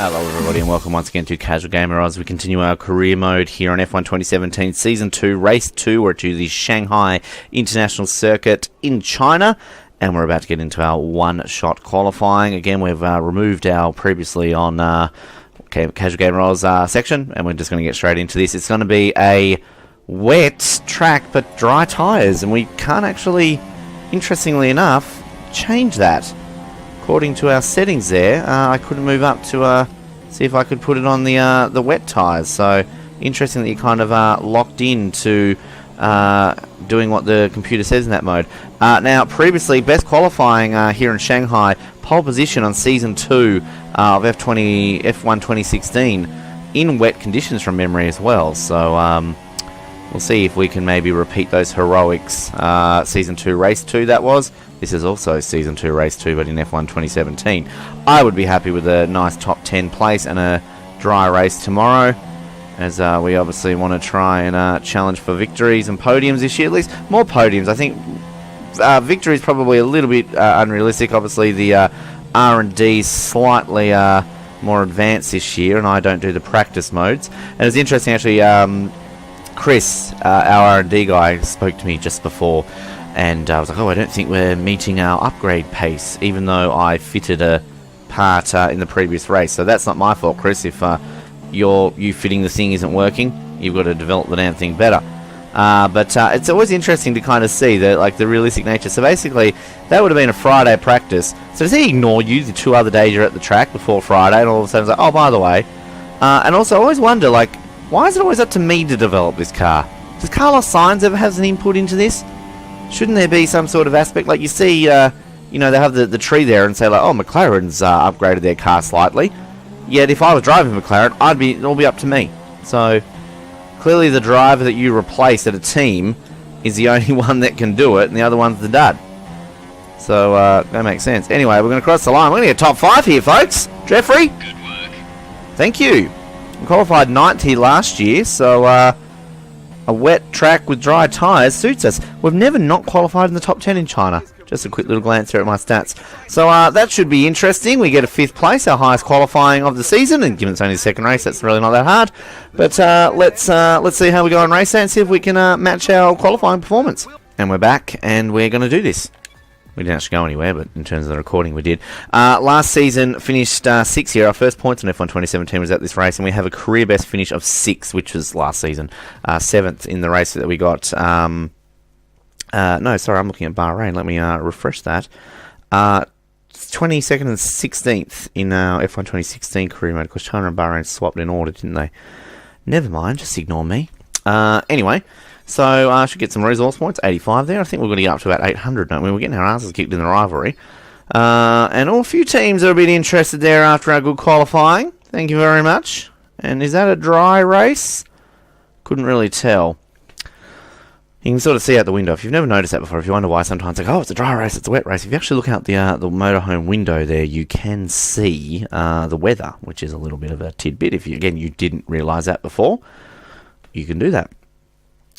Hello everybody and welcome once again to Casual Gamer as we continue our career mode here on F1 2017 Season 2 Race 2. We're to the Shanghai International Circuit in China and we're about to get into our one-shot qualifying. Again, we've removed our previously on Casual Gamer Oz section and we're just going to get straight into this. It's going to be a wet track but dry tyres, and we can't actually, interestingly enough, change that. According to our settings there, I couldn't move up to see if I could put it on the wet tyres. So interesting that you're kind of locked in to doing what the computer says in that mode. Now, previously, best qualifying here in Shanghai, pole position on Season 2 of F1 2016 in wet conditions from memory as well. So we'll see if we can maybe repeat those heroics. Season 2 Race 2 that was. This is also Season 2 Race 2, but in F1 2017. I would be happy with a nice top 10 place and a dry race tomorrow, as we obviously want to try and challenge for victories and podiums this year. At least more podiums. I think victory is probably a little bit unrealistic. Obviously, the R&D is slightly more advanced this year, and I don't do the practice modes. And it's interesting, actually, Chris, our R&D guy, spoke to me just before, and I was like, oh, I don't think we're meeting our upgrade pace, even though I fitted a part in the previous race. So that's not my fault, Chris. If you fitting the thing isn't working, you've got to develop the damn thing better. But it's always interesting to kind of see the realistic nature. So basically, that would have been a Friday practice. So does he ignore you the 2 other days you're at the track before Friday, and all of a sudden it's like, oh, by the way. And also, I always wonder, why is it always up to me to develop this car? Does Carlos Sainz ever have an input into this? Shouldn't there be some sort of aspect? Like you see, they have the tree there and say, oh, McLaren's upgraded their car slightly. Yet if I was driving McLaren, it'll be up to me. So clearly the driver that you replace at a team is the only one that can do it, and the other one's the dud. So that makes sense. Anyway, we're going to cross the line. We're going to get top 5 here, folks. Jeffrey? Good work. Thank you. We qualified 9th here last year, so a wet track with dry tyres suits us. We've never not qualified in the top 10 in China. Just a quick little glance here at my stats. So that should be interesting. We get a 5th place, our highest qualifying of the season, and given it's only the second race, that's really not that hard. But let's see how we go on race day and see if we can match our qualifying performance. And we're back, and we're going to do this. We didn't actually go anywhere, but in terms of the recording, we did. Last season, finished 6th here. Our first points on F1 2017 was at this race, and we have a career best finish of 6th, which was last season. 7th in the race that we got. No, sorry, I'm looking at Bahrain. Let me refresh that. 22nd and 16th in our F1 2016 career mode, because China and Bahrain swapped in order, didn't they? Never mind, just ignore me. Anyway. So I should get some resource points, 85 there. I think we're going to get up to about 800, don't we? We're getting our asses kicked in the rivalry. And a few teams are a bit interested there after our good qualifying. Thank you very much. And is that a dry race? Couldn't really tell. You can sort of see out the window. If you've never noticed that before, if you wonder why sometimes it's it's a dry race, it's a wet race. If you actually look out the motorhome window there, you can see the weather, which is a little bit of a tidbit. If you didn't realise that before, you can do that.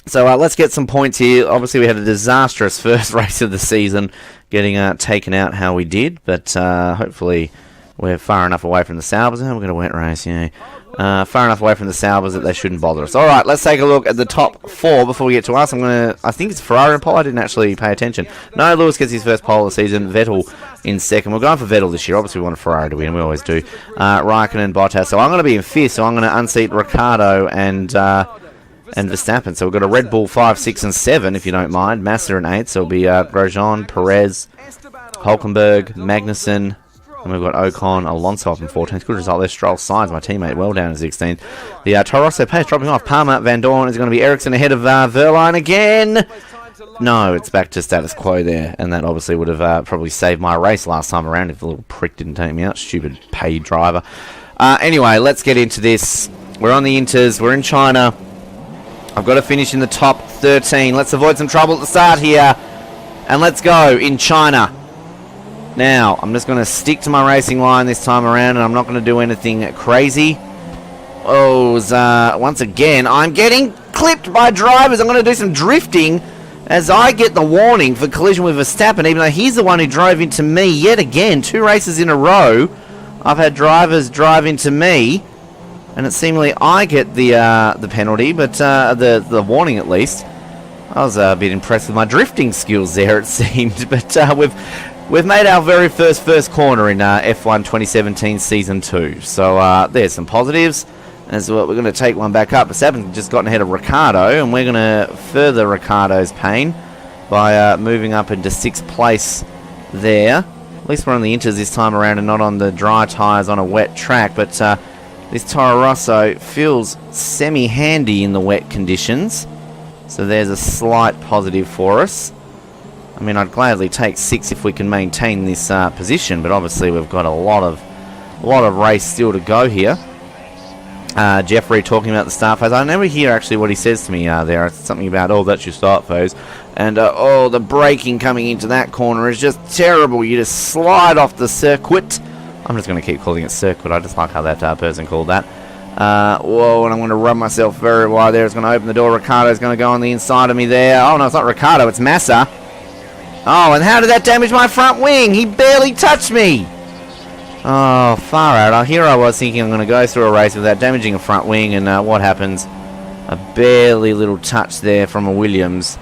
So let's get some points here. Obviously, we had a disastrous first race of the season, getting taken out how we did. But hopefully, we're far enough away from the Saubers. We're going to wet race, far enough away from the Saubers that they shouldn't bother us. All right, let's take a look at the top 4 before we get to us. I think it's Ferrari and pole. I didn't actually pay attention. No, Lewis gets his first pole of the season. Vettel in 2nd. We're going for Vettel this year. Obviously, we want a Ferrari to win. We always do. Raikkonen, Bottas. So I'm going to be in 5th. So I'm going to unseat Ricciardo and Verstappen. So we've got a Red Bull 5, 6, and 7, if you don't mind. Massa in 8th. So it'll be Grosjean, Perez, Hulkenberg, Magnussen, and we've got Ocon, Alonso up in 14th. Good result there. Stroll, Sainz, my teammate, well down in 16th. The Toro Rosso pace dropping off. Palmer, Van Dorn is going to be Ericsson ahead of Verline again. No, it's back to status quo there, and that obviously would have probably saved my race last time around if the little prick didn't take me out. Stupid paid driver. Anyway, let's get into this. We're on the Inters. We're in China. I've got to finish in the top 13. Let's avoid some trouble at the start here. And let's go in China. Now, I'm just going to stick to my racing line this time around, and I'm not going to do anything crazy. Once again, I'm getting clipped by drivers. I'm going to do some drifting as I get the warning for collision with Verstappen, even though he's the one who drove into me yet again. 2 races in a row. I've had drivers drive into me, and it seemingly I get the penalty, but the warning at least. I was a bit impressed with my drifting skills there, it seemed. But we've made our very first corner in F1 2017 Season 2. So there's some positives. As well, we're going to take one back up. Verstappen's just gotten ahead of Ricciardo, and we're going to further Ricciardo's pain by moving up into 6th place there. At least we're on the inters this time around and not on the dry tyres on a wet track. But this Toro Rosso feels semi-handy in the wet conditions. So there's a slight positive for us. I mean, I'd gladly take 6 if we can maintain this position, but obviously we've got a lot of race still to go here. Jeffrey talking about the start phase. I never hear actually what he says to me there. It's something about, oh, that's your start phase. And, oh, the braking coming into that corner is just terrible. You just slide off the circuit. I'm just going to keep calling it circuit. I just like how that person called that. Whoa, and I'm going to rub myself very wide there. It's going to open the door. Ricciardo's going to go on the inside of me there. Oh, no, it's not Ricciardo. It's Massa. Oh, and how did that damage my front wing? He barely touched me. Oh, far out. Here I was thinking I'm going to go through a race without damaging a front wing, and what happens? A barely little touch there from a Williams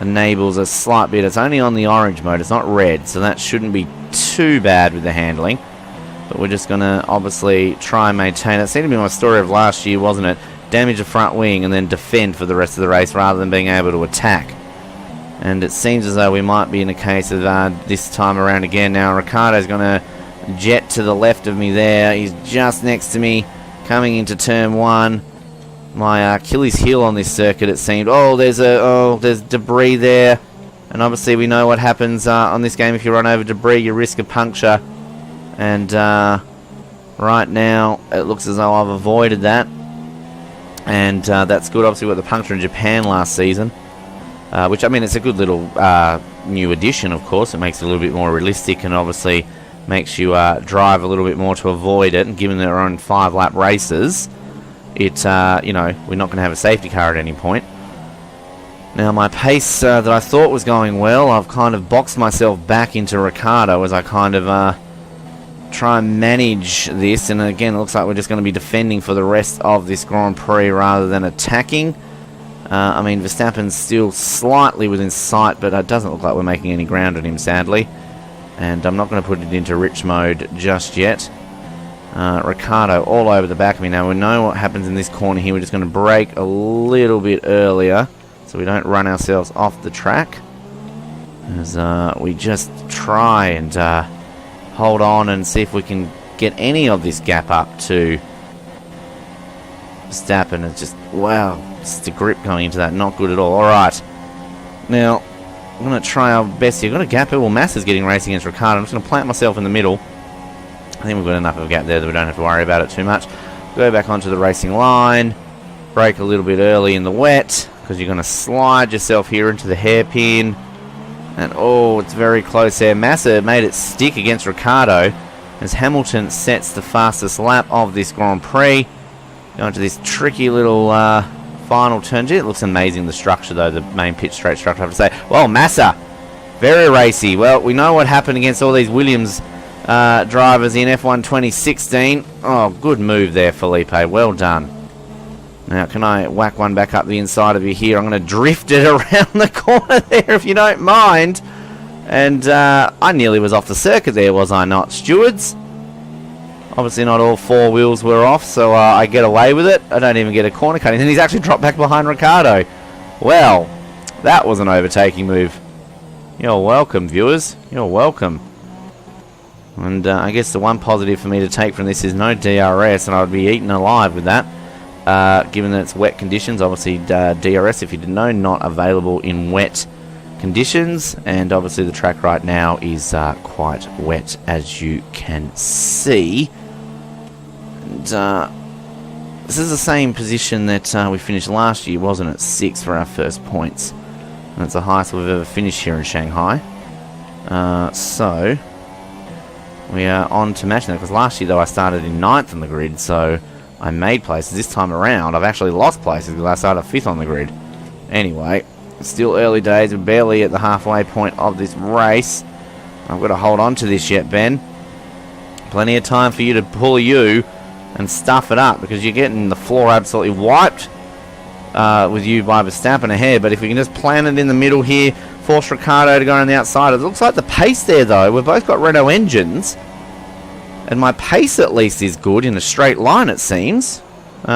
enables a slight bit. It's only on the orange mode. It's not red, so that shouldn't be too bad with the handling. But we're just going to obviously try and maintain it. It seemed to be my story of last year, wasn't it? Damage the front wing and then defend for the rest of the race rather than being able to attack. And it seems as though we might be in a case of this time around again. Now Ricciardo's going to jet to the left of me there. He's just next to me coming into turn 1. My Achilles heel on this circuit, it seemed. Oh, there's debris there. And obviously we know what happens on this game. If you run over debris, you risk a puncture. And right now, it looks as though I've avoided that. And that's good. Obviously, we got the puncture in Japan last season. Which, I mean, it's a good little new addition, of course. It makes it a little bit more realistic and obviously makes you drive a little bit more to avoid it. And given they're on 5-lap races, it, you know, we're not going to have a safety car at any point. Now, my pace that I thought was going well, I've kind of boxed myself back into Ricciardo as I kind of try and manage this, and again it looks like we're just going to be defending for the rest of this Grand Prix rather than attacking. I mean, Verstappen's still slightly within sight, but it doesn't look like we're making any ground on him, sadly, and I'm not going to put it into rich mode just yet. Ricciardo all over the back of me. Now we know what happens in this corner here. We're just going to brake a little bit earlier so we don't run ourselves off the track, as we just try and hold on and see if we can get any of this gap up to Verstappen. It's just, wow, just the grip going into that, not good at all. Alright, now I'm going to try our best here. I've got a gap here. Well, Massa's getting racing against Ricciardo. I'm just going to plant myself in the middle. I think we've got enough of a gap there that we don't have to worry about it too much. Go back onto the racing line, brake a little bit early in the wet, because you're going to slide yourself here into the hairpin. And oh, it's very close there. Massa made it stick against Ricciardo as Hamilton sets the fastest lap of this Grand Prix. Going to this tricky little final turn. Gee, it looks amazing, the structure though, the main pit straight structure, I have to say. Well, Massa, very racy. Well, we know what happened against all these Williams drivers in F1 2016. Oh, good move there, Felipe. Well done. Now, can I whack one back up the inside of you here? I'm going to drift it around the corner there, if you don't mind. And I nearly was off the circuit there, was I not, stewards? Obviously not all 4 wheels were off, so I get away with it. I don't even get a corner cut. And then he's actually dropped back behind Ricciardo. Well, that was an overtaking move. You're welcome, viewers. You're welcome. And I guess the one positive for me to take from this is no DRS, and I would be eaten alive with that. Given that it's wet conditions, obviously DRS, if you didn't know, not available in wet conditions, and obviously the track right now is quite wet, as you can see. And this is the same position that we finished last year, wasn't it? 6th for our first points, and it's the highest we've ever finished here in Shanghai. So we are on to match that, because last year though I started in 9th on the grid, so I made places. This time around, I've actually lost places because I started 5th on the grid. Anyway, still early days. We're barely at the halfway point of this race. I've got to hold on to this yet, Ben. Plenty of time for you to pull a U and stuff it up, because you're getting the floor absolutely wiped with you by Verstappen ahead. But if we can just plan it in the middle here, force Ricciardo to go on the outside. It looks like the pace there, though, we've both got Renault engines, and my pace at least is good in a straight line, it seems.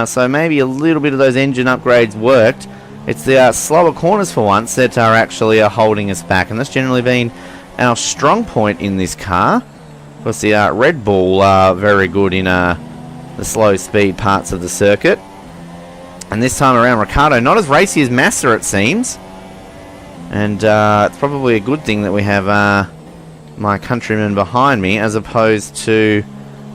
So maybe a little bit of those engine upgrades worked. It's the slower corners for once that are actually holding us back, and that's generally been our strong point in this car. Of course, the Red Bull very good in the slow speed parts of the circuit. And this time around, Ricciardo not as racy as Massa, it seems. And it's probably a good thing that we have my countryman behind me as opposed to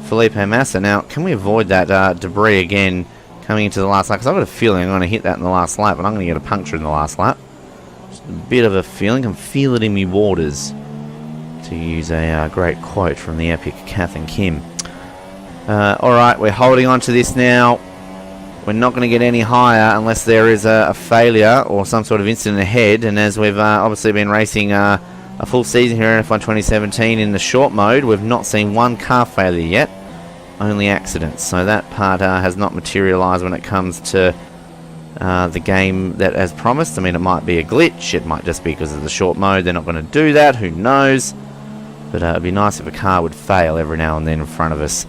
Felipe Massa. Now, can we avoid that debris again coming into the last lap? Because I've got a feeling I'm going to hit that in the last lap, and I'm going to get a puncture in the last lap. Just a bit of a feeling. I can feel it in me waters, to use a great quote from the epic Kath and Kim. Alright, we're holding on to this now. We're not going to get any higher unless there is a failure or some sort of incident ahead. And as we've obviously been racing a full season here in F1 2017 in the short mode, we've not seen one car failure yet. Only accidents. So that part has not materialised when it comes to the game that as promised. I mean, it might be a glitch. It might just be because of the short mode. They're not going to do that. Who knows? But it'd be nice if a car would fail every now and then in front of us.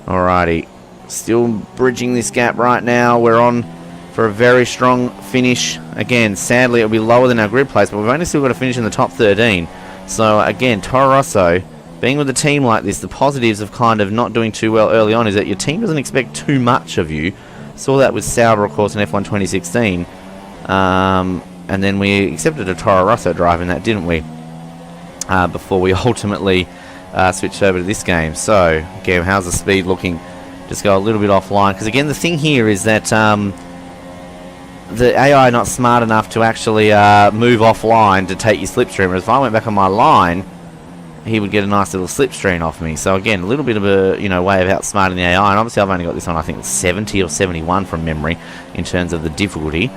Alrighty. Still bridging this gap right now. We're on for a very strong finish. Again, sadly, it'll be lower than our grid place, but we've only still got to finish in the top 13. So, again, Toro Rosso, being with a team like this, the positives of kind of not doing too well early on is that your team doesn't expect too much of you. Saw that with Sauber, of course, in F1 2016. And then we accepted a Toro Rosso drive in that, didn't we? Before we ultimately switched over to this game. So, again, how's the speed looking? Just go a little bit offline. Because, again, the thing here is that the AI not smart enough to actually move offline to take your slipstream. Whereas if I went back on my line, he would get a nice little slipstream off me. So, again, a little bit of a way of outsmarting the AI. And obviously, I've only got this on, I think, 70 or 71 from memory in terms of the difficulty.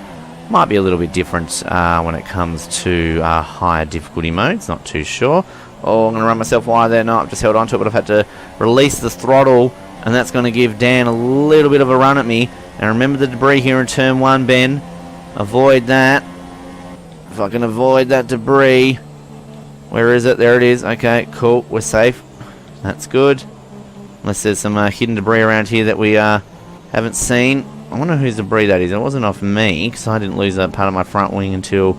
Might be a little bit different when it comes to higher difficulty modes. Not too sure. Oh, I'm going to run myself wide there. No, I've just held onto it, but I've had to release the throttle, and that's going to give Dan a little bit of a run at me. And remember the debris here in turn 1, Ben. Avoid that. If I can avoid that debris. Where is it? There it is. Okay, cool. We're safe. That's good. Unless there's some hidden debris around here that we haven't seen. I wonder whose debris that is. It wasn't off me, because I didn't lose that part of my front wing until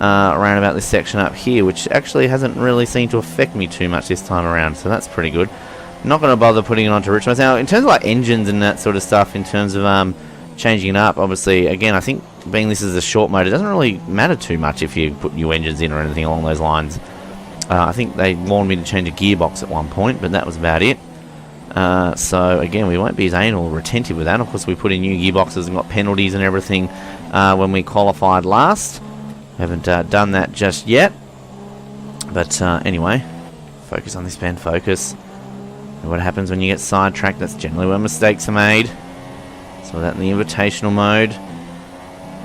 around about this section up here, which actually hasn't really seemed to affect me too much this time around, so that's pretty good. Not going to bother putting it onto Richmond. Now, in terms of like engines and that sort of stuff, in terms of changing it up, obviously, again, I think being this is a short mode, it doesn't really matter too much if you put new engines in or anything along those lines. I think they warned me to change a gearbox at one point, but that was about it. So again, we won't be as anal or retentive with that. Of course, we put in new gearboxes and got penalties and everything when we qualified last. Haven't done that just yet. But anyway, focus on this, Ben, focus. And what happens when you get sidetracked? That's generally where mistakes are made. So that in the invitational mode.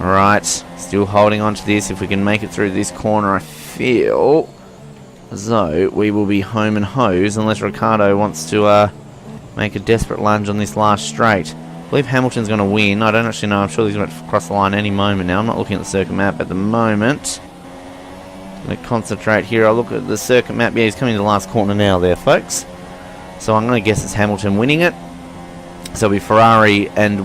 Alright, still holding on to this. If we can make it through this corner, I feel as though we will be home and hose, unless Ricciardo wants to make a desperate lunge on this last straight. I believe Hamilton's going to win. I don't actually know. I'm sure he's going to cross the line any moment now. I'm not looking at the circuit map at the moment. I'm going to concentrate here. I'll look at the circuit map. Yeah, he's coming to the last corner now there, folks. So I'm going to guess it's Hamilton winning it. So it'll be Ferrari and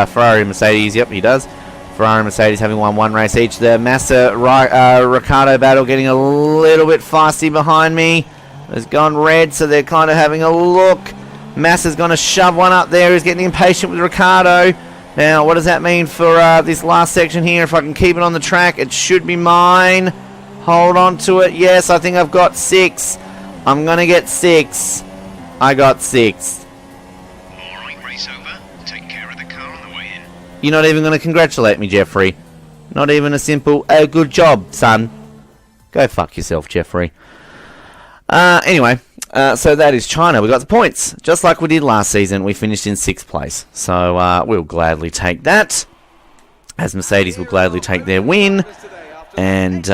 Ferrari and Mercedes. Yep, he does. Ferrari and Mercedes having won one race each. The Massa Ricciardo battle getting a little bit feisty behind me. It's gone red, so they're kind of having a look. Massa's going to shove one up there. He's getting impatient with Ricciardo. Now, what does that mean for this last section here? If I can keep it on the track, it should be mine. Hold on to it. Yes, I think I've got 6. I'm going to get 6. I got 6. Alright, race over. Take care of the car on the way in. You're not even going to congratulate me, Jeffrey. Not even a simple, oh, good job, son. Go fuck yourself, Jeffrey. Anyway, so that is China. We got the points. Just like we did last season, we finished in 6th place. So we'll gladly take that. As Mercedes will gladly take their win. And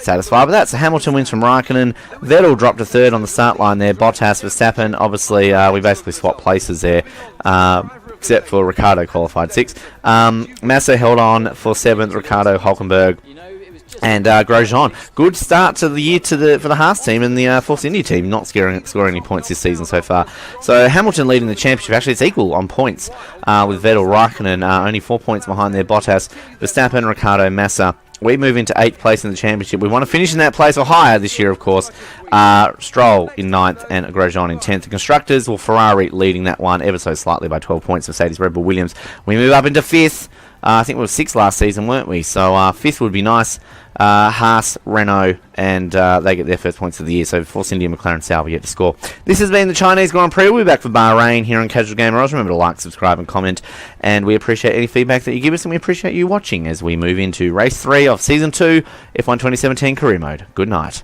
satisfied with that. So Hamilton wins from Raikkonen. Vettel dropped to third on the start line there. Bottas, Verstappen. Obviously, we basically swapped places there, except for Ricciardo qualified 6th. Massa held on for 7th. Ricciardo, Hulkenberg, and Grosjean. Good start to the year for the Haas team and the Force India team, not scoring any points this season so far. So Hamilton leading the championship. Actually, it's equal on points with Vettel, Raikkonen, only 4 points behind there. Bottas, Verstappen, Ricciardo, Massa. We move into 8th place in the championship. We want to finish in that place or higher this year, of course. Stroll in 9th and Grosjean in 10th. The constructors, well, Ferrari leading that one ever so slightly by 12 points. Mercedes, Red Bull, Williams. We move up into 5th. I think we were 6th last season, weren't we? So 5th would be nice. Haas, Renault, and they get their first points of the year. So Force India, McLaren, Sauber yet to score. This has been the Chinese Grand Prix. We'll be back for Bahrain here on Casual Gamer. Always remember to like, subscribe, and comment. And we appreciate any feedback that you give us, and we appreciate you watching as we move into Race 3 of Season 2, F1 2017 Career Mode. Good night.